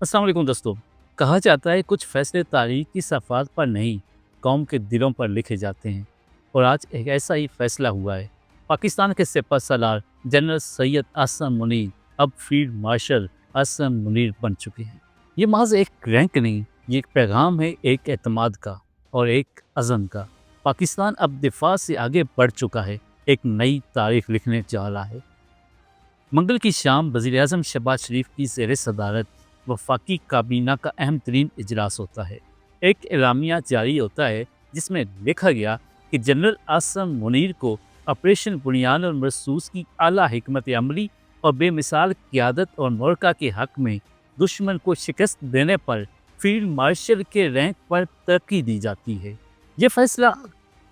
अस्सलाम वालेकुम दोस्तों। कहा जाता है कुछ फैसले तारीख की सफ़ात पर नहीं, कौम के दिलों पर लिखे जाते हैं। और आज एक ऐसा ही फैसला हुआ है। पाकिस्तान के सिपह सलार जनरल सैयद आसिम मुनीर अब फील्ड मार्शल आसिम मुनीर बन चुके हैं। ये महज एक रैंक नहीं, ये एक पैगाम है, एक एतमाद का और एक अज़म का। पाकिस्तान अब दिफा से आगे बढ़ चुका है, एक नई तारीख लिखने जा रहा है। मंगल की शाम वज़ीर-ए-आज़म शहबाज शरीफ की ज़ेर सदारत वफाकी काबीना का अहम तरीन इजलास होता है। एक एलामिया जारी होता है जिसमें लिखा गया कि जनरल आसिम मुनीर को ऑपरेशन बुनियान और मरसूस की आला हिकमत अमली और बेमिसाल क़यादत और मोरका के हक़ में दुश्मन को शिकस्त देने पर फील्ड मार्शल के रैंक पर तरक्की दी जाती है। ये फैसला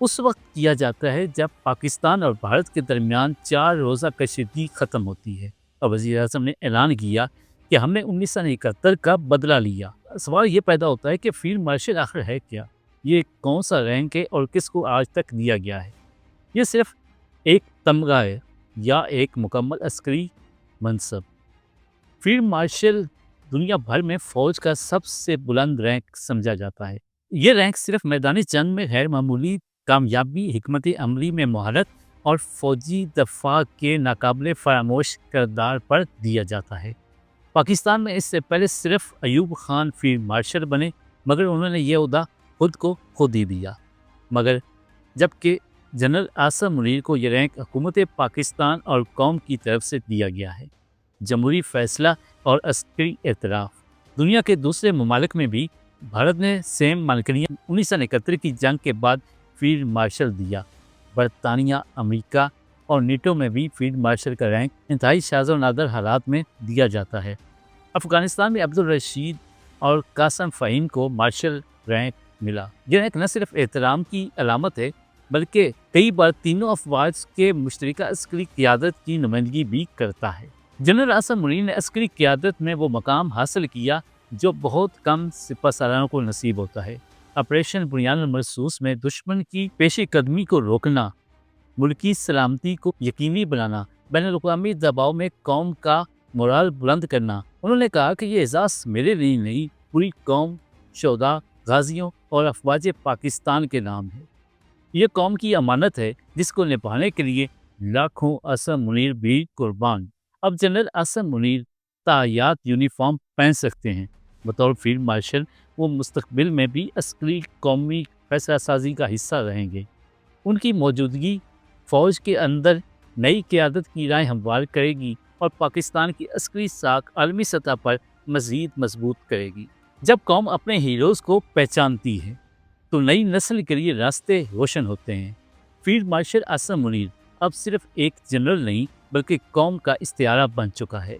उस वक्त किया जाता है जब पाकिस्तान और भारत के दरमियान 4 रोज़ा कशीदगी ख़त्म होती है और वज़ीर-ए-आज़म ने ऐलान किया कि हमने 1971 का बदला लिया। सवाल ये पैदा होता है कि फील्ड मार्शल आखिर है क्या? ये कौन सा रैंक है और किसको आज तक दिया गया है? ये सिर्फ एक तमगा है या एक मुकम्मल अस्करी मनसब? फील्ड मार्शल दुनिया भर में फ़ौज का सबसे बुलंद रैंक समझा जाता है। ये रैंक सिर्फ मैदानी जंग में गैर मामूली कामयाबी, हिकमत अमली में महारत और फ़ौजी दफा के नाकाबिले फरामोश किरदार पर दिया जाता है। पाकिस्तान में इससे पहले सिर्फ अयूब खान फील्ड मार्शल बने, मगर उन्होंने ये ओहदा खुद को खुद ही दिया। मगर जबकि जनरल आसिम मुनीर को यह रैंक हुकूमत पाकिस्तान और कौम की तरफ से दिया गया है। जमहूरी फैसला और अस्करी एतराफ़। दुनिया के दूसरे ममालिक में भी भारत ने सेम मानकनिया 1971 की जंग के बाद फील्ड मार्शल दिया। बरतानिया, अमेरिका और नेटो में भी फील्ड मार्शल का रैंक इंतहाई शाज़ और नादर हालात में दिया जाता है। अफ़गानिस्तान में अब्दुल रशीद और कासम फ़हीम को मार्शल रैंक मिला। यह रैंक न सिर्फ एहतराम की अलामत है, बल्कि कई बार तीनों अफवाज के मुश्तरका अस्करी क़यादत की नुमाइंदगी भी करता है। जनरल आसिम मुनीर ने अस्करी क़यादत में वो मकाम हासिल किया जो बहुत कम सिपह सालारों को नसीब होता है। ऑपरेशन बुनियान मरसूस में दुश्मन की पेशी कदमी को रोकना, मुल्की सलामती को यकीनी बनाना, बैनुल-अक़वामी दबाव में कौम का मोराल बुलंद करना। उन्होंने कहा कि ये एजाज़ मेरे लिए नहीं, पूरी कौम, शोहदा, गाजियों और अफवाज पाकिस्तान के नाम है। ये कौम की अमानत है जिसको निभाने के लिए लाखों आसिम मुनीर भी कुर्बान। अब जनरल आसिम मुनीर तायात यूनिफॉर्म पहन सकते हैं। बतौर फील्ड मार्शल वो मुस्तकबिल में भी अस्करी कौमी फैसला साजी का हिस्सा रहेंगे। उनकी मौजूदगी फ़ौज के अंदर नई क़यादत की राह हमवार करेगी और पाकिस्तान की अस्करी साख आलमी सतह पर मज़ीद मजबूत करेगी। जब कौम अपने हीरोज़ को पहचानती है तो नई नस्ल के लिए रास्ते रोशन होते हैं। फील्ड मार्शल आसिम मुनीर अब सिर्फ एक जनरल नहीं, बल्कि कौम का इस्तिआरा बन चुका है।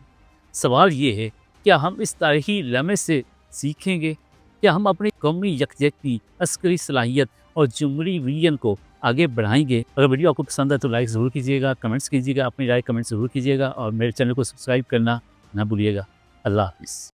सवाल ये है, क्या हम इस तारीखी लम्हे से सीखेंगे? क्या हम अपनी कौमी यकजहती, अस्करी सलाहियत और जमहूरी विजन को आगे बढ़ाएंगे? अगर वीडियो आपको पसंद है तो लाइक ज़रूर कीजिएगा, कमेंट्स कीजिएगा, अपनी राय कमेंट ज़रूर कीजिएगा और मेरे चैनल को सब्सक्राइब करना ना भूलिएगा। अल्लाह हाफ़िज़।